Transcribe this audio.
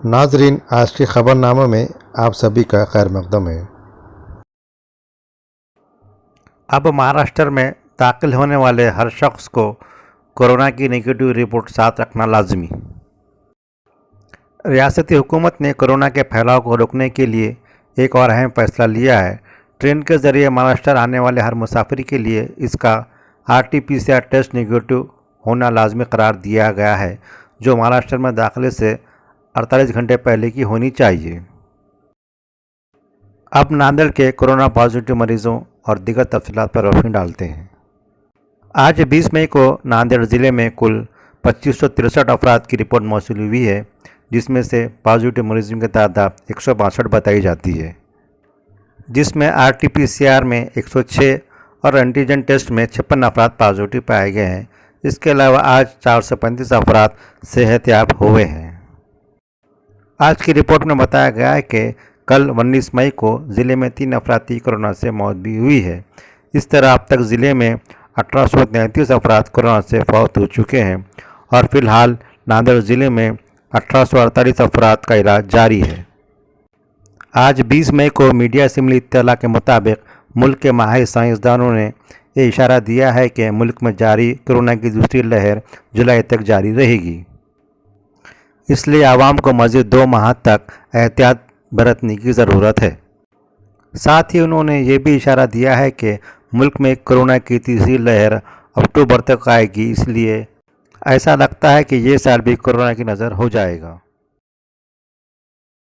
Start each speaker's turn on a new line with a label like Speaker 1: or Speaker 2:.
Speaker 1: नाजरीन, आज के खबरनामे में आप सभी का खैर मकदम है।
Speaker 2: अब महाराष्ट्र में दाखिल होने वाले हर शख्स को कोरोना की नेगेटिव रिपोर्ट साथ रखना लाजमी। रियासती हुकूमत ने कोरोना के फैलाव को रोकने के लिए एक और अहम फैसला लिया है। ट्रेन के ज़रिए महाराष्ट्र आने वाले हर मुसाफिर के लिए इसका RT-PCR टेस्ट नेगेटिव होना लाजमी करार दिया गया है, जो महाराष्ट्र में दाखिले से 48 घंटे पहले की होनी चाहिए। अब नांदेड़ के कोरोना पॉजिटिव मरीजों और दीगर तफसीलात पर रोशनी डालते हैं। आज 20 मई को नांदेड़ ज़िले में कुल 2563 अफराद की रिपोर्ट मौसूल हुई है, जिसमें से पॉजिटिव मरीजों की तादाद 162 बताई जाती है, जिसमें RT-PCR में 106 और एंटीजन टेस्ट में 56 अफराद पॉजिटिव पाए गए हैं। इसके अलावा आज 435 अफराद सेहतयाब हुए हैं। आज की रिपोर्ट में बताया गया है कि कल 19 मई को ज़िले में 3 अफराद की कोरोना से मौत भी हुई है। इस तरह अब तक ज़िले में 1833 अफराद कोरोना से फौत हो चुके हैं और फिलहाल नांदेड़ ज़िले में 1848 अफराद का इलाज जारी है। आज 20 मई को मीडिया से मिली इत्तला के मुताबिक मुल्क के माहिर साइंसदानों ने ये इशारा दिया है कि मुल्क में जारी कोरोना की दूसरी लहर जुलाई तक जारी रहेगी, इसलिए आवाम को मज़ीद 2 माह तक एहतियात बरतने की ज़रूरत है। साथ ही उन्होंने ये भी इशारा दिया है कि मुल्क में कोरोना की तीसरी लहर अक्टूबर तक आएगी, इसलिए ऐसा लगता है कि ये साल भी कोरोना की नज़र हो जाएगा।